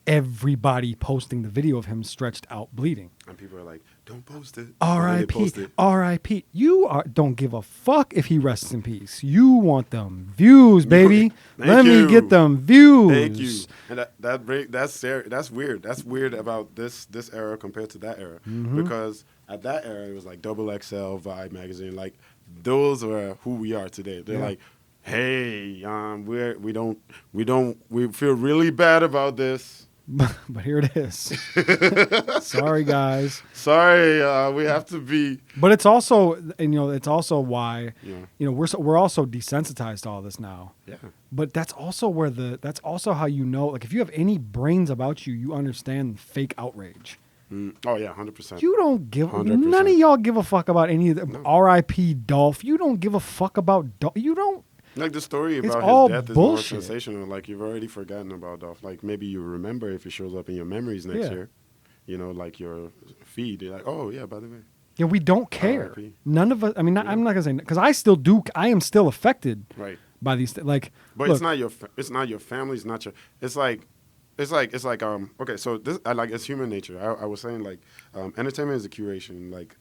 [SPEAKER 2] Everybody posting the video of him stretched out bleeding.
[SPEAKER 1] And people are like, don't post it. And then they
[SPEAKER 2] R.I.P.
[SPEAKER 1] post it.
[SPEAKER 2] R.I.P. Don't give a fuck if he rests in peace. You want them views, baby.
[SPEAKER 1] Thank
[SPEAKER 2] Let
[SPEAKER 1] you.
[SPEAKER 2] me get them views.
[SPEAKER 1] Thank you. And that's weird. That's weird about this era compared to that era.
[SPEAKER 2] Mm-hmm.
[SPEAKER 1] Because at that era it was like Double XL, Vibe magazine. Like those are who we are today. They're
[SPEAKER 2] Yeah.
[SPEAKER 1] like, hey, we feel really bad about this.
[SPEAKER 2] But here it is. Sorry, guys.
[SPEAKER 1] Sorry, we have to be.
[SPEAKER 2] But it's also, and it's also why,
[SPEAKER 1] Yeah.
[SPEAKER 2] we're also desensitized to all this now.
[SPEAKER 1] Yeah.
[SPEAKER 2] But that's also that's also how like if you have any brains about you, you understand fake outrage.
[SPEAKER 1] Oh yeah, 100%.
[SPEAKER 2] You don't give
[SPEAKER 1] 100%.
[SPEAKER 2] none of y'all give a fuck about any of the R.I.P. Dolph. You don't give a fuck about Dolph. You don't.
[SPEAKER 1] Like the story
[SPEAKER 2] It's
[SPEAKER 1] about
[SPEAKER 2] all
[SPEAKER 1] his death is
[SPEAKER 2] bullshit.
[SPEAKER 1] more sensational. Like you've already forgotten about Dolph. Like maybe you remember if it shows up in your memories next
[SPEAKER 2] Yeah.
[SPEAKER 1] year. Like your feed. You're like, oh yeah, by the way.
[SPEAKER 2] Yeah, we don't care.
[SPEAKER 1] R.I.P..
[SPEAKER 2] None of us. I mean, I'm not gonna say because I still do. I am still affected
[SPEAKER 1] Right.
[SPEAKER 2] by these. Like,
[SPEAKER 1] But
[SPEAKER 2] look,
[SPEAKER 1] it's not your family. It's not your. It's like. Okay, so this it's human nature. I was saying like entertainment is a curation, like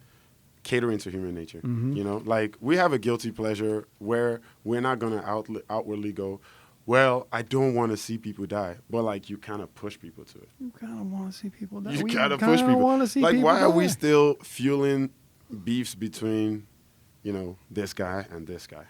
[SPEAKER 1] catering to human nature.
[SPEAKER 2] Mm-hmm.
[SPEAKER 1] Like we have a guilty pleasure where we're not gonna outwardly go, well, I don't want to see people die, but like you kind of push people to it.
[SPEAKER 2] you kind of want to see people die.
[SPEAKER 1] You
[SPEAKER 2] We
[SPEAKER 1] gotta push
[SPEAKER 2] kinda
[SPEAKER 1] people.
[SPEAKER 2] wanna see
[SPEAKER 1] Like,
[SPEAKER 2] people
[SPEAKER 1] why are we
[SPEAKER 2] die.
[SPEAKER 1] still fueling beefs between, this guy and this guy?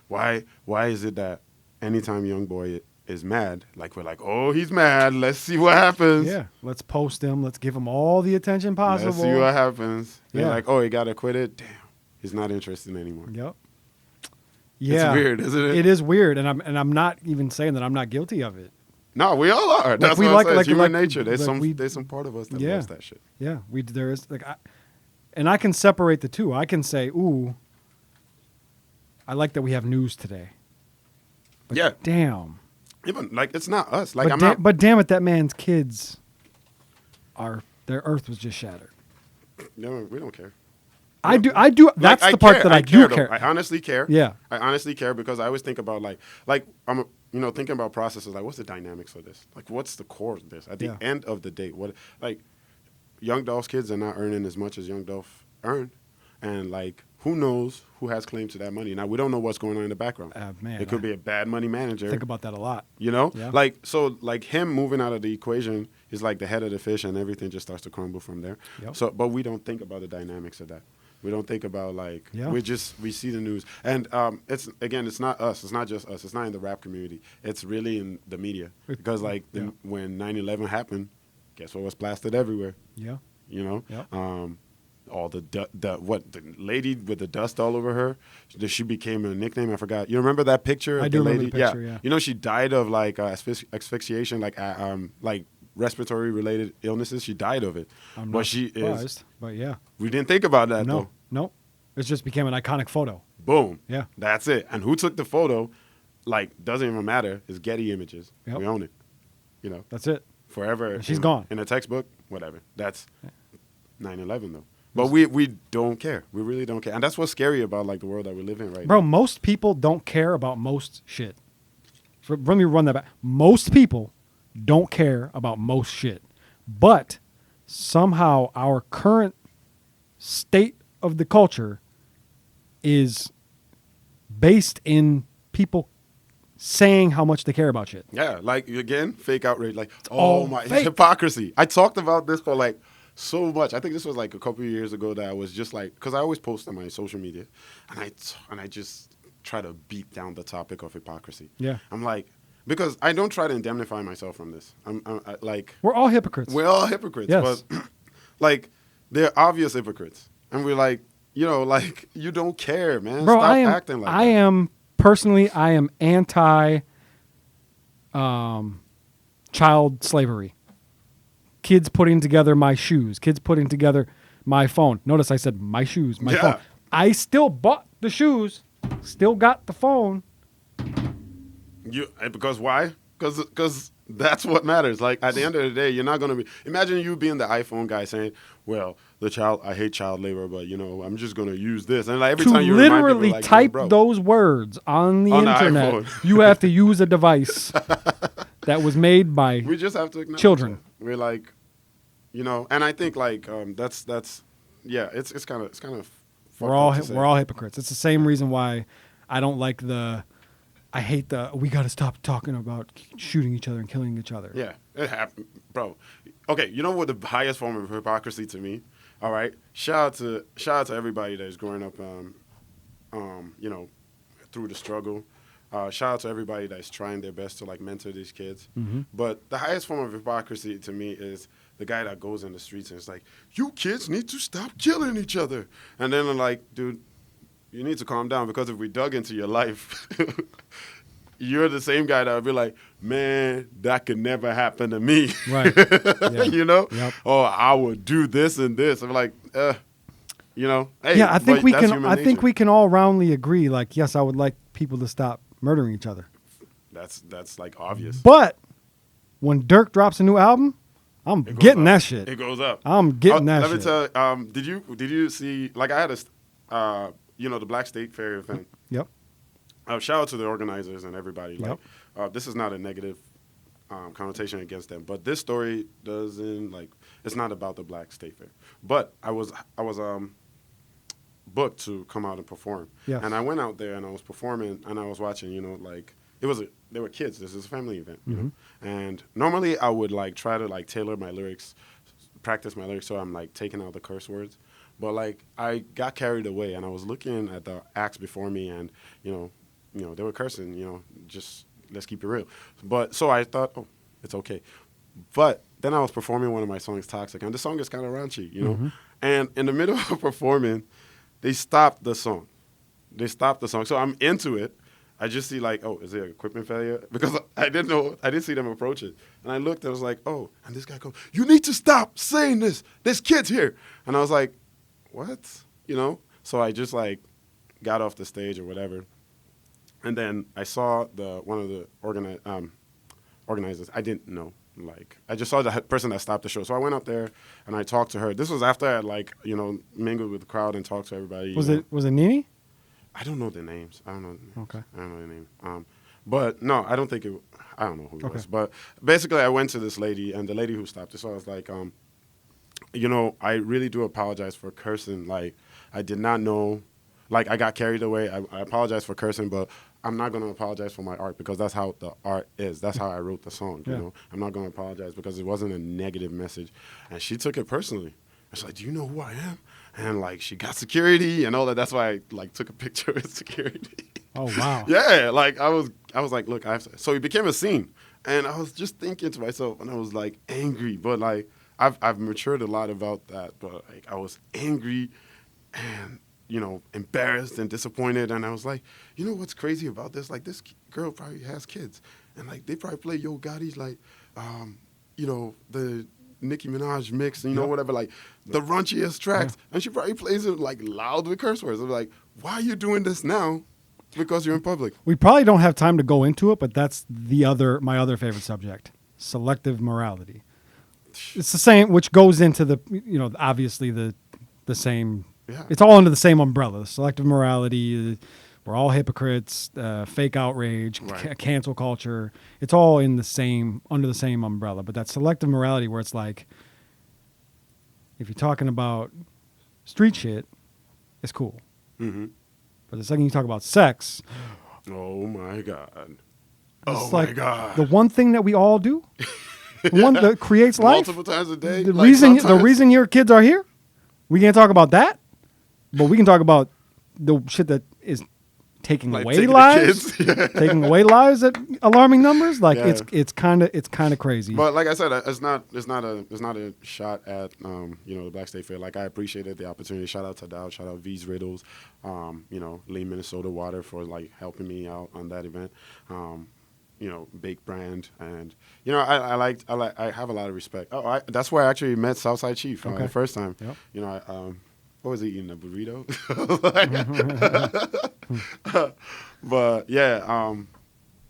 [SPEAKER 1] Why is it that anytime young boy is mad, like we're like, oh, he's mad. Let's see what happens.
[SPEAKER 2] Yeah, let's post him. Let's give him all the attention possible.
[SPEAKER 1] Let's see what happens. They're
[SPEAKER 2] Yeah.
[SPEAKER 1] like, oh, he got acquitted. Damn, he's not interested anymore.
[SPEAKER 2] Yep. Yeah,
[SPEAKER 1] It's weird, isn't it?
[SPEAKER 2] It is weird, and I'm not even saying that I'm not guilty of it.
[SPEAKER 1] No, we all are. That's
[SPEAKER 2] we
[SPEAKER 1] what
[SPEAKER 2] like-
[SPEAKER 1] I'm saying.
[SPEAKER 2] like-
[SPEAKER 1] It's human
[SPEAKER 2] like-
[SPEAKER 1] nature. There's
[SPEAKER 2] like
[SPEAKER 1] there's some part of us that
[SPEAKER 2] Yeah.
[SPEAKER 1] loves that shit.
[SPEAKER 2] Yeah, there is and I can separate the two. I can say, ooh, I like that we have news today. But
[SPEAKER 1] Yeah.
[SPEAKER 2] damn.
[SPEAKER 1] Even like it's not us. Like
[SPEAKER 2] But,
[SPEAKER 1] I'm not.
[SPEAKER 2] but damn it, that man's kids their earth was just shattered.
[SPEAKER 1] No, we don't care.
[SPEAKER 2] I do.
[SPEAKER 1] Like,
[SPEAKER 2] That's
[SPEAKER 1] I
[SPEAKER 2] the part
[SPEAKER 1] care.
[SPEAKER 2] that I
[SPEAKER 1] though.
[SPEAKER 2] do care.
[SPEAKER 1] I honestly care.
[SPEAKER 2] Yeah.
[SPEAKER 1] I honestly care because I always think about like I'm thinking about processes like what's the dynamics of this? Like what's the core of this? At the
[SPEAKER 2] Yeah.
[SPEAKER 1] end of the day, what like young Dolph's kids are not earning as much as young Dolph earned, and like who knows who has claim to that money? Now we don't know what's going on in the background.
[SPEAKER 2] Man,
[SPEAKER 1] it could be a bad money manager.
[SPEAKER 2] Think about that a lot.
[SPEAKER 1] Yeah.
[SPEAKER 2] Yeah.
[SPEAKER 1] Him moving out of the equation is like the head of the fish, and everything just starts to crumble from there.
[SPEAKER 2] Yep.
[SPEAKER 1] So, but we don't think about the dynamics of that. We don't think about like
[SPEAKER 2] Yeah.
[SPEAKER 1] we see the news, and it's not us. It's not just us. It's not in the rap community. It's really in the media because like
[SPEAKER 2] Yeah.
[SPEAKER 1] when 9/11 happened, guess what was plastered everywhere?
[SPEAKER 2] Yeah. Yep.
[SPEAKER 1] All the lady with the dust all over her, she became a nickname. I forgot. You remember that picture?
[SPEAKER 2] I
[SPEAKER 1] of
[SPEAKER 2] do
[SPEAKER 1] the
[SPEAKER 2] remember
[SPEAKER 1] lady?
[SPEAKER 2] the picture, yeah.
[SPEAKER 1] She died of like asphyxiation, like respiratory related illnesses. She died of it.
[SPEAKER 2] I'm
[SPEAKER 1] but
[SPEAKER 2] not
[SPEAKER 1] she
[SPEAKER 2] surprised,
[SPEAKER 1] is.
[SPEAKER 2] but yeah.
[SPEAKER 1] We didn't think about that though.
[SPEAKER 2] No. It just became an iconic photo.
[SPEAKER 1] Boom.
[SPEAKER 2] Yeah.
[SPEAKER 1] That's it. And who took the photo? Like doesn't even matter. It's Getty Images.
[SPEAKER 2] Yep.
[SPEAKER 1] We own it.
[SPEAKER 2] That's it.
[SPEAKER 1] Forever.
[SPEAKER 2] And she's gone.
[SPEAKER 1] In a textbook. Whatever. That's 9/11 though. But we don't care. We really don't care. And that's what's scary about like the world that we live in right
[SPEAKER 2] Bro,
[SPEAKER 1] now.
[SPEAKER 2] most people don't care about most shit. Let me run that back. Most people don't care about most shit. But somehow our current state of the culture is based in people saying how much they care about shit.
[SPEAKER 1] Yeah, like again, fake outrage. Like,
[SPEAKER 2] all
[SPEAKER 1] oh my,
[SPEAKER 2] fake.
[SPEAKER 1] hypocrisy. I talked about this for like so much. I think this was like a couple of years ago that I was just like, because I always post on my social media, and I just try to beat down the topic of hypocrisy.
[SPEAKER 2] Yeah.
[SPEAKER 1] I'm like, because I don't try to indemnify myself from this. I like,
[SPEAKER 2] We're all hypocrites.
[SPEAKER 1] we're all hypocrites,
[SPEAKER 2] Yes.
[SPEAKER 1] but like, they're obvious hypocrites, and we're like, like you don't care, man.
[SPEAKER 2] Bro,
[SPEAKER 1] Stop
[SPEAKER 2] I am
[SPEAKER 1] acting like
[SPEAKER 2] I
[SPEAKER 1] that.
[SPEAKER 2] am personally I am anti child slavery. Kids putting together my shoes, kids putting together my phone. Notice I said my shoes, my
[SPEAKER 1] Yeah.
[SPEAKER 2] phone. I still bought the shoes, still got the phone.
[SPEAKER 1] Because why? Because That's what matters. Like at the end of the day, you're not gonna be. Imagine you being the iPhone guy saying, "Well, I hate child labor, but I'm just gonna use this." And like every
[SPEAKER 2] To
[SPEAKER 1] time you remind people,
[SPEAKER 2] literally
[SPEAKER 1] like,
[SPEAKER 2] type
[SPEAKER 1] bro,
[SPEAKER 2] those words on the
[SPEAKER 1] On the
[SPEAKER 2] internet,
[SPEAKER 1] iPhone.
[SPEAKER 2] you have to use a device that was made by
[SPEAKER 1] we just have to acknowledge
[SPEAKER 2] children.
[SPEAKER 1] that. We're like, and I think like that's yeah, it's kind of.
[SPEAKER 2] We're all hypocrites. It's the same reason why I don't like I hate we got to stop talking about shooting each other and killing each other.
[SPEAKER 1] Yeah, it happened, bro. Okay, you know what the highest form of hypocrisy to me? All right, shout out to everybody that is growing up, through the struggle. Shout out to everybody that's trying their best to like mentor these kids.
[SPEAKER 2] Mm-hmm.
[SPEAKER 1] But the highest form of hypocrisy to me is the guy that goes in the streets and is like, "You kids need to stop killing each other," and then I'm like, dude, you need to calm down because if we dug into your life, you're the same guy that would be like, man, that could never happen to me.
[SPEAKER 2] Right. Yeah. Yep.
[SPEAKER 1] Oh, I would do this and this. I'm like, hey,
[SPEAKER 2] Yeah, I think
[SPEAKER 1] but
[SPEAKER 2] we
[SPEAKER 1] that's
[SPEAKER 2] can.
[SPEAKER 1] human
[SPEAKER 2] I think
[SPEAKER 1] nature.
[SPEAKER 2] we can all roundly agree. Like, yes, I would like people to stop murdering each other.
[SPEAKER 1] That's like obvious.
[SPEAKER 2] But when Dirk drops a new album, I'm
[SPEAKER 1] It goes
[SPEAKER 2] getting
[SPEAKER 1] up.
[SPEAKER 2] that shit.
[SPEAKER 1] It goes up.
[SPEAKER 2] I'm getting that
[SPEAKER 1] Let
[SPEAKER 2] shit.
[SPEAKER 1] me tell you, did you see, like I had the Black State Fair event.
[SPEAKER 2] Yep.
[SPEAKER 1] Shout out to the organizers and everybody.
[SPEAKER 2] Yep.
[SPEAKER 1] Like, this is not a negative connotation against them, but this story doesn't it's not about the Black State Fair. But I was booked to come out and perform,
[SPEAKER 2] Yes.
[SPEAKER 1] and I went out there and I was performing and I was watching. They were kids. This is a family event, and normally I would like try to like tailor my lyrics, practice my lyrics so I'm like taking out the curse words. But like I got carried away and I was looking at the acts before me and they were cursing, just let's keep it real. But so I thought, oh, it's okay. But then I was performing one of my songs, Toxic, and the song is kind of raunchy, And in the middle of performing, they stopped the song. So I'm into it. I just see like, oh, is there equipment failure? Because I didn't see them approach it. And I looked and I was like, oh, and this guy goes, you need to stop saying this. There's kids here. And I was like, what? So I just like got off the stage or whatever. And then I saw one of the organizers. I didn't know. Like, I just saw the person that stopped the show. So I went up there and I talked to her. This was after I had mingled with the crowd and talked to everybody.
[SPEAKER 2] Was it Nene?
[SPEAKER 1] I don't know their names. I don't know.
[SPEAKER 2] Okay.
[SPEAKER 1] I don't know their name. But no, I don't think it. I don't know who it
[SPEAKER 2] Okay.
[SPEAKER 1] was. But basically, I went to this lady, and the lady who stopped it. So I was like, I really do apologize for cursing. Like, I did not know. Like, I got carried away. I apologize for cursing, but I'm not going to apologize for my art because that's how the art is. That's how I wrote the song.
[SPEAKER 2] Yeah.
[SPEAKER 1] I'm not going to apologize because it wasn't a negative message, and she took it personally. She's like, do you know who I am? And like, she got security and all that. That's why I like took a picture with security.
[SPEAKER 2] Oh wow.
[SPEAKER 1] Yeah, like I was like, look, so it became a scene, and I was just thinking to myself, and I was like angry, but like I've matured a lot about that, but like I was angry, and embarrassed and disappointed, and I was like, what's crazy about this? Like this girl probably has kids, and like they probably play Yo Gotti's like, the Nicki Minaj mix, whatever, like the raunchiest tracks, and she probably plays it like loud with curse words. I'm like, why are you doing this now? Because you're in public.
[SPEAKER 2] We probably don't have time to go into it, but that's my other favorite subject: selective morality. It's the same, which goes into the obviously the same.
[SPEAKER 1] Yeah.
[SPEAKER 2] It's all under the same umbrella. Selective morality. We're all hypocrites. Fake outrage.
[SPEAKER 1] Right.
[SPEAKER 2] Cancel culture. It's all under the same umbrella. But that selective morality, where it's like, if you're talking about street shit, it's cool.
[SPEAKER 1] Mm-hmm.
[SPEAKER 2] But the second you talk about sex,
[SPEAKER 1] Oh my God.
[SPEAKER 2] it's
[SPEAKER 1] Oh
[SPEAKER 2] like
[SPEAKER 1] my God.
[SPEAKER 2] the one thing that we all do, the one that creates life.
[SPEAKER 1] Multiple times a day.
[SPEAKER 2] The
[SPEAKER 1] like
[SPEAKER 2] reason
[SPEAKER 1] sometimes-
[SPEAKER 2] your kids are here, we can't talk about that, but we can talk about the shit that is taking
[SPEAKER 1] like
[SPEAKER 2] away
[SPEAKER 1] taking the
[SPEAKER 2] lives,
[SPEAKER 1] kids.
[SPEAKER 2] taking away lives at alarming numbers. Like
[SPEAKER 1] Yeah.
[SPEAKER 2] it's kind of crazy.
[SPEAKER 1] But like I said, it's not a shot at the Black State Fair. Like I appreciated the opportunity. Shout out to Dow, shout out V's Riddles, Lee Minnesota Water for like helping me out on that event. Bake Brand, and I have a lot of respect. Oh, that's where I actually met Southside Chief
[SPEAKER 2] Okay.
[SPEAKER 1] the first time.
[SPEAKER 2] Yep.
[SPEAKER 1] What was he eating, a burrito? But yeah,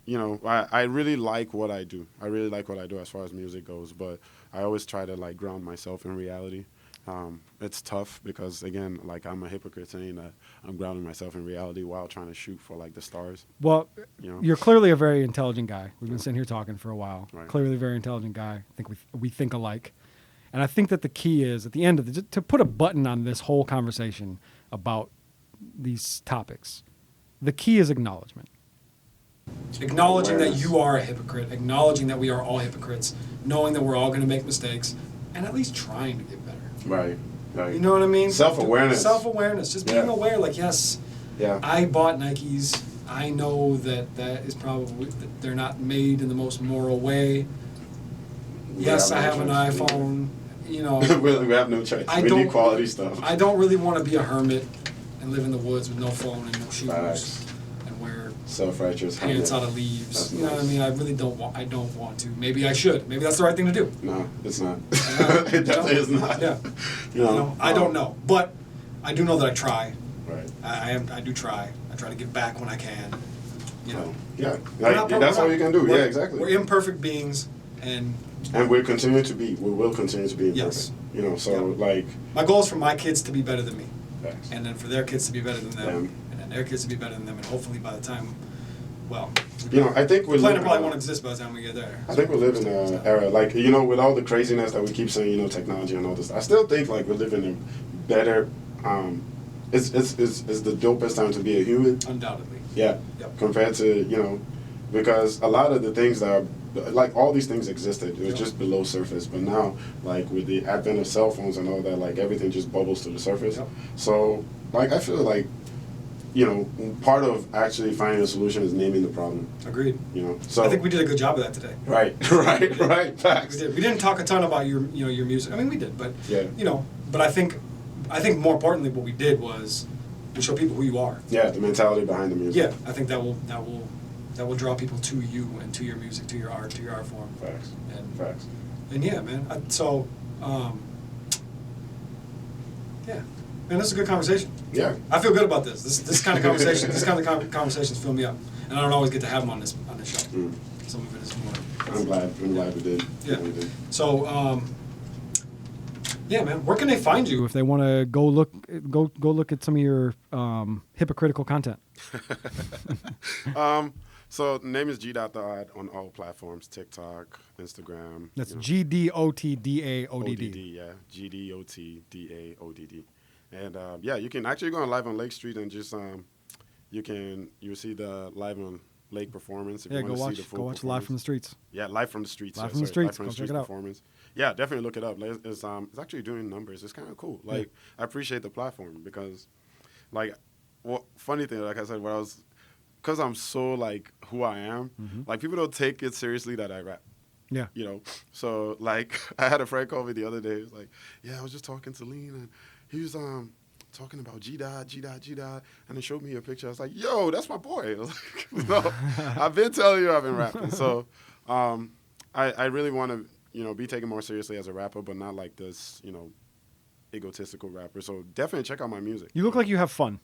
[SPEAKER 1] you know, I really like what I do. I really like what I do as far as music goes, but I always try to like ground myself in reality. It's tough because again, like I'm a hypocrite saying that I'm grounding myself in reality while trying to shoot for like the stars.
[SPEAKER 2] Well,
[SPEAKER 1] You know?
[SPEAKER 2] you're clearly a very intelligent guy. We've been sitting here talking for a while.
[SPEAKER 1] Right.
[SPEAKER 2] Clearly a very intelligent guy. I think we think alike. And I think that the key is at the end of to put a button on this whole conversation about these topics. The key is acknowledgement. Acknowledging that you are a hypocrite, acknowledging that we are all hypocrites, knowing that we're all going to make mistakes, and at least trying to get better.
[SPEAKER 1] Right. Right.
[SPEAKER 2] You know what I mean?
[SPEAKER 1] Self-awareness.
[SPEAKER 2] Self-awareness. Just being
[SPEAKER 1] Yeah.
[SPEAKER 2] aware, like, yes,
[SPEAKER 1] Yeah.
[SPEAKER 2] I bought Nikes. I know that is probably, that they're not made in the most moral way. Yes, I have an iPhone. You know,
[SPEAKER 1] we have no choice.
[SPEAKER 2] I
[SPEAKER 1] We
[SPEAKER 2] don't-
[SPEAKER 1] need quality stuff.
[SPEAKER 2] I don't really want to be a hermit and live in the woods with no phone and no shoes
[SPEAKER 1] Facts.
[SPEAKER 2] and wear
[SPEAKER 1] Self-righteous.
[SPEAKER 2] pants
[SPEAKER 1] humble.
[SPEAKER 2] out of leaves.
[SPEAKER 1] That's
[SPEAKER 2] You know what I
[SPEAKER 1] nice.
[SPEAKER 2] mean? I really don't want. I don't want to. Maybe I should. Maybe that's the right thing to do.
[SPEAKER 1] No, it's not.
[SPEAKER 2] Uh,
[SPEAKER 1] It definitely is not.
[SPEAKER 2] Yeah.
[SPEAKER 1] You know,
[SPEAKER 2] I don't know, but I do know that I try.
[SPEAKER 1] Right.
[SPEAKER 2] I do try. I try to give back when I can. You know.
[SPEAKER 1] Yeah.
[SPEAKER 2] We're
[SPEAKER 1] Like,
[SPEAKER 2] not per-
[SPEAKER 1] that's
[SPEAKER 2] we're
[SPEAKER 1] all
[SPEAKER 2] not-
[SPEAKER 1] you can do.
[SPEAKER 2] we're-
[SPEAKER 1] Yeah, exactly.
[SPEAKER 2] We're imperfect beings, and
[SPEAKER 1] And we will continue to be imperfect.
[SPEAKER 2] Yes.
[SPEAKER 1] You know, so
[SPEAKER 2] Yeah.
[SPEAKER 1] like,
[SPEAKER 2] my goal is for my kids to be better than me,
[SPEAKER 1] facts.
[SPEAKER 2] and then for their kids to be better than them,
[SPEAKER 1] Them.
[SPEAKER 2] and then their kids to be better than them, and hopefully by the time, well,
[SPEAKER 1] You know, I think
[SPEAKER 2] the
[SPEAKER 1] we
[SPEAKER 2] planet
[SPEAKER 1] live.
[SPEAKER 2] probably won't exist by the time we get there.
[SPEAKER 1] I think we live in an era, like, you know, with all the craziness that we keep saying, you know, technology and all this. I still think like we live in a better. It's the dopest time to be a human.
[SPEAKER 2] Undoubtedly.
[SPEAKER 1] Yeah.
[SPEAKER 2] Yep.
[SPEAKER 1] Compared to, you know, because a lot of the things that are, like, all these things existed. It was
[SPEAKER 2] Yep.
[SPEAKER 1] just below surface. But now, like, with the advent of cell phones and all that, like, everything just bubbles to the surface.
[SPEAKER 2] Yep.
[SPEAKER 1] So, like, I feel like, you know, part of actually finding a solution is naming the problem,
[SPEAKER 2] Agreed.
[SPEAKER 1] you know. So
[SPEAKER 2] I think we did a good job of that today.
[SPEAKER 1] Right, right, facts.
[SPEAKER 2] We did. We didn't talk a ton about your music. I mean, we did, but
[SPEAKER 1] Yeah.
[SPEAKER 2] you know, but I think more importantly, what we did was we show people who you are.
[SPEAKER 1] Yeah, the mentality behind the music.
[SPEAKER 2] Yeah, I think that will draw people to you and to your music, to your art form.
[SPEAKER 1] Facts.
[SPEAKER 2] And
[SPEAKER 1] Facts.
[SPEAKER 2] and yeah, man. Yeah, man, this is a good conversation.
[SPEAKER 1] Yeah.
[SPEAKER 2] I feel good about this. This kind of conversation. This kind of conversations fill me up, and I don't always get to have them on this show.
[SPEAKER 1] Mm.
[SPEAKER 2] Some of it is more.
[SPEAKER 1] I'm glad we did.
[SPEAKER 2] Yeah.
[SPEAKER 1] We did.
[SPEAKER 2] So, yeah, man, where can they find you if they want to go look at some of your hypocritical content?
[SPEAKER 1] So the name is G.The.Odd on all platforms, TikTok, Instagram.
[SPEAKER 2] That's
[SPEAKER 1] you know,
[SPEAKER 2] GDOTDAODD.
[SPEAKER 1] ODD, yeah. GDOTDAODD. And yeah, you can actually go on Live on Lake Street and just you'll see the Live on Lake performance. If
[SPEAKER 2] Yeah,
[SPEAKER 1] you
[SPEAKER 2] go
[SPEAKER 1] want to see the
[SPEAKER 2] watch
[SPEAKER 1] full
[SPEAKER 2] Live
[SPEAKER 1] performance.
[SPEAKER 2] from the Streets.
[SPEAKER 1] Yeah, Live from the Streets.
[SPEAKER 2] Live
[SPEAKER 1] yeah,
[SPEAKER 2] from the
[SPEAKER 1] sorry,
[SPEAKER 2] Streets.
[SPEAKER 1] Live
[SPEAKER 2] Go
[SPEAKER 1] from the
[SPEAKER 2] check
[SPEAKER 1] Streets
[SPEAKER 2] it out.
[SPEAKER 1] performance. Yeah, definitely look it up. It's actually doing numbers. It's kind of cool. Like, I appreciate the platform because, like, funny thing, like I said, because I'm so, like, who I am, like, people don't take it seriously that I rap.
[SPEAKER 2] Yeah.
[SPEAKER 1] You know, so like I had a friend call me the other day. He was like, "Yeah, I was just talking to Lean, and he was talking about G.Dot, and he showed me a picture. I was like, "Yo, that's my boy." I was like, "No, I've been telling you I've been rapping." So, I really want to, you know, be taken more seriously as a rapper, but not like this, you know, egotistical rapper. So definitely check out my music.
[SPEAKER 2] You look like you have fun.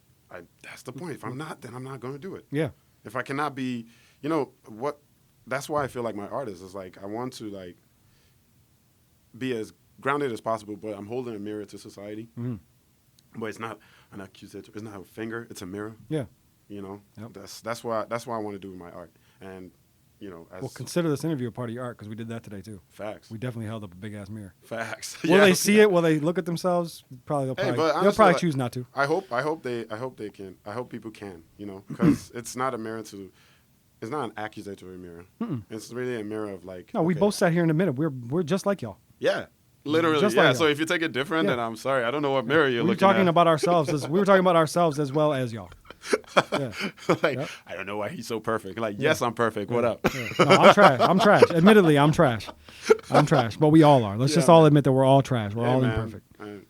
[SPEAKER 1] That's the point. If I'm not, then I'm not going to do it.
[SPEAKER 2] Yeah.
[SPEAKER 1] If I cannot be, you know, that's why I feel like my artist is like, I want to like be as grounded as possible, but I'm holding a mirror to society.
[SPEAKER 2] Mm-hmm.
[SPEAKER 1] But it's not an accusation. It's not a finger. It's a mirror.
[SPEAKER 2] Yeah.
[SPEAKER 1] You know,
[SPEAKER 2] Yep.
[SPEAKER 1] that's why I want to do with my art. And you know, as
[SPEAKER 2] Well, consider this interview a part of your art because we did that today too.
[SPEAKER 1] facts.
[SPEAKER 2] We definitely held up a big ass mirror.
[SPEAKER 1] Facts.
[SPEAKER 2] Will they see it? Will they look at themselves? They'll
[SPEAKER 1] Hey, but
[SPEAKER 2] they'll
[SPEAKER 1] honestly,
[SPEAKER 2] probably
[SPEAKER 1] like,
[SPEAKER 2] choose not to.
[SPEAKER 1] I hope they can. I hope people can. You know, because it's not a mirror to. It's not an accusatory mirror. It's really a mirror of like.
[SPEAKER 2] No, we
[SPEAKER 1] okay,
[SPEAKER 2] both sat here in a minute. We're just like y'all.
[SPEAKER 1] Yeah, literally.
[SPEAKER 2] Just
[SPEAKER 1] Yeah.
[SPEAKER 2] like
[SPEAKER 1] So
[SPEAKER 2] y'all.
[SPEAKER 1] if you take it different,
[SPEAKER 2] Yeah.
[SPEAKER 1] then I'm sorry. I don't know what mirror you're
[SPEAKER 2] We were
[SPEAKER 1] looking
[SPEAKER 2] talking
[SPEAKER 1] at.
[SPEAKER 2] about ourselves. We were talking about ourselves as well as y'all. Yeah.
[SPEAKER 1] like,
[SPEAKER 2] Yep.
[SPEAKER 1] I don't know why he's so perfect. Like, yes, I'm perfect. What up?
[SPEAKER 2] Yeah. No, I'm trash. I'm trash. Admittedly, I'm trash. I'm trash. But we all are. Let's just
[SPEAKER 1] Yeah,
[SPEAKER 2] all
[SPEAKER 1] man.
[SPEAKER 2] admit that we're all trash. We're
[SPEAKER 1] Hey,
[SPEAKER 2] all
[SPEAKER 1] man,
[SPEAKER 2] imperfect.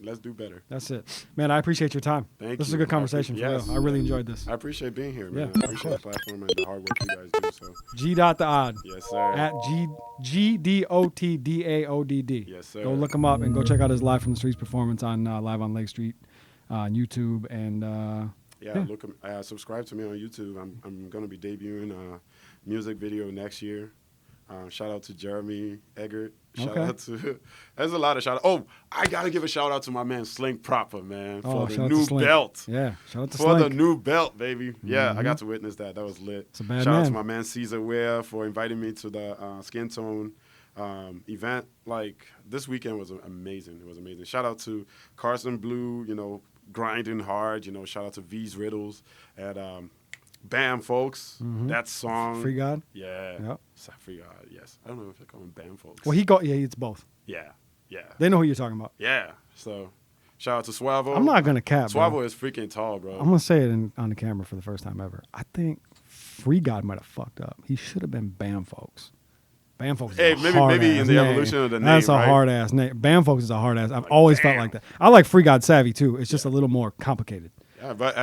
[SPEAKER 1] let's do better.
[SPEAKER 2] That's it. Man, I appreciate your time.
[SPEAKER 1] Thank
[SPEAKER 2] This is
[SPEAKER 1] you.
[SPEAKER 2] a good conversation for
[SPEAKER 1] Yes.
[SPEAKER 2] real. I really enjoyed this.
[SPEAKER 1] I appreciate being here,
[SPEAKER 2] Yeah,
[SPEAKER 1] man.
[SPEAKER 2] of
[SPEAKER 1] I appreciate the platform and the hard work you guys do. So,
[SPEAKER 2] G.The.Odd.
[SPEAKER 1] yes, sir.
[SPEAKER 2] At GDOTDAODD.
[SPEAKER 1] Yes, sir.
[SPEAKER 2] Go look him up and go check out his Live from the Streets performance on Live on Lake Street on YouTube and
[SPEAKER 1] Yeah, subscribe to me on YouTube. I'm gonna be debuting a music video next year. Shout out to Jeremy Eggert. Shout out to there's a lot of shout out. Oh, I gotta give a shout out to my man Slink Proper, man, for the new belt.
[SPEAKER 2] Yeah, shout out to
[SPEAKER 1] for
[SPEAKER 2] Slink.
[SPEAKER 1] the new belt, baby. Yeah, I got to witness that. That was lit.
[SPEAKER 2] It's a bad
[SPEAKER 1] shout
[SPEAKER 2] man.
[SPEAKER 1] out to my man Caesar Ware for inviting me to the Skin Tone event. Like this weekend was amazing. It was amazing. Shout out to Carson Blue, grinding hard. Shout out to V's Riddles and Bam Folks. That song.
[SPEAKER 2] Free God.
[SPEAKER 1] Yeah.
[SPEAKER 2] Yep.
[SPEAKER 1] Free God. Yes. I don't know if they call him Bam Folks.
[SPEAKER 2] Well, it's both.
[SPEAKER 1] Yeah. Yeah.
[SPEAKER 2] They know who you're talking about.
[SPEAKER 1] Yeah. So, shout out to Suavo.
[SPEAKER 2] I'm not gonna cap.
[SPEAKER 1] Suavo
[SPEAKER 2] bro.
[SPEAKER 1] is freaking tall, bro.
[SPEAKER 2] I'm gonna say it on the camera for the first time ever. I think Free God might have fucked up. He should have been Bam Folks. Bam Folks.
[SPEAKER 1] Hey,
[SPEAKER 2] is a
[SPEAKER 1] maybe in the
[SPEAKER 2] name.
[SPEAKER 1] evolution of the name,
[SPEAKER 2] That's a
[SPEAKER 1] right?
[SPEAKER 2] hard ass name. Bam Folks is a hard ass. I've
[SPEAKER 1] Like,
[SPEAKER 2] always felt
[SPEAKER 1] Bam.
[SPEAKER 2] like that. I like Free God Savvy too. It's just a little more complicated.
[SPEAKER 1] Yeah, but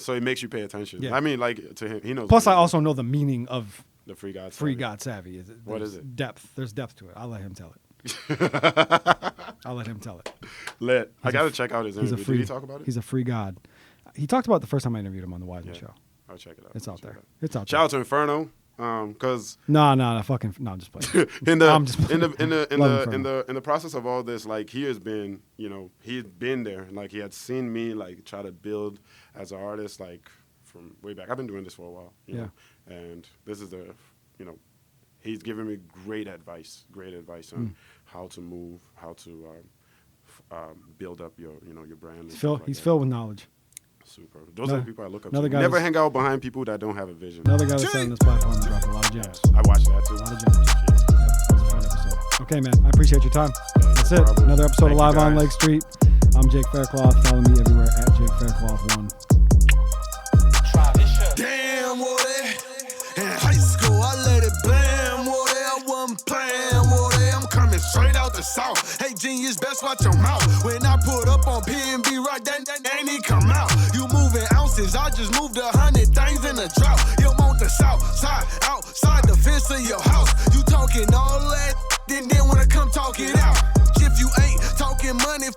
[SPEAKER 1] so it makes you pay attention.
[SPEAKER 2] Yeah.
[SPEAKER 1] I mean, like to him, he knows.
[SPEAKER 2] Plus,
[SPEAKER 1] what
[SPEAKER 2] I
[SPEAKER 1] it is.
[SPEAKER 2] also know the meaning of
[SPEAKER 1] the Free God.
[SPEAKER 2] Free
[SPEAKER 1] Savvy.
[SPEAKER 2] God Savvy.
[SPEAKER 1] What
[SPEAKER 2] There's
[SPEAKER 1] is it?
[SPEAKER 2] Depth. There's depth to it. I'll let him tell it. I'll let him tell it.
[SPEAKER 1] Lit. I
[SPEAKER 2] He's
[SPEAKER 1] gotta
[SPEAKER 2] a-
[SPEAKER 1] check out his
[SPEAKER 2] He's a
[SPEAKER 1] interview.
[SPEAKER 2] free.
[SPEAKER 1] Did he talk about it?
[SPEAKER 2] He's a free God. He talked about it the first time I interviewed him on the Wiseman
[SPEAKER 1] Yeah.
[SPEAKER 2] show.
[SPEAKER 1] I'll check it out.
[SPEAKER 2] It's
[SPEAKER 1] I'll
[SPEAKER 2] out
[SPEAKER 1] check
[SPEAKER 2] there.
[SPEAKER 1] it out.
[SPEAKER 2] It's out
[SPEAKER 1] Shout out to Inferno, because
[SPEAKER 2] there. No, I'm just playing.
[SPEAKER 1] in the
[SPEAKER 2] I'm just
[SPEAKER 1] in the in the in
[SPEAKER 2] Love
[SPEAKER 1] the,
[SPEAKER 2] Inferno.
[SPEAKER 1] in the in the process of all this, like he has been, he had been there, and like he had seen me like try to build as an artist, like from way back. I've been doing this for a while, you know, and this is he's given me great advice on how to move, how to build up your brand. And
[SPEAKER 2] He's
[SPEAKER 1] stuff like
[SPEAKER 2] he's
[SPEAKER 1] that.
[SPEAKER 2] filled with knowledge.
[SPEAKER 1] Super. Those are the people I look up
[SPEAKER 2] another
[SPEAKER 1] to.
[SPEAKER 2] guy
[SPEAKER 1] Never
[SPEAKER 2] that's-
[SPEAKER 1] hang out behind people that don't have a vision.
[SPEAKER 2] Another guy that's on this platform and dropped a lot of gems.
[SPEAKER 1] I watch that too.
[SPEAKER 2] A lot of gems. Yep, that was a fun episode. Okay, man. I appreciate your time. That's it.
[SPEAKER 1] problem.
[SPEAKER 2] Another episode
[SPEAKER 1] Thank
[SPEAKER 2] of
[SPEAKER 1] you,
[SPEAKER 2] Live on
[SPEAKER 1] guys.
[SPEAKER 2] Lake Street. I'm Jake Faircloth. Follow me everywhere at Jake Faircloth1.
[SPEAKER 3] Damn, Woody. In high school, I let it blam, Woody. I wasn't playing, Woody. I'm coming straight out the south. Hey, genius, best watch your mouth. When I put up on PNB, right, that ain't he come out. You moving ounces, I just moved 100 things in a drought. You want the south side, outside the fence of your house. You talking all that, then wanna come talk it out. If you ain't talking money,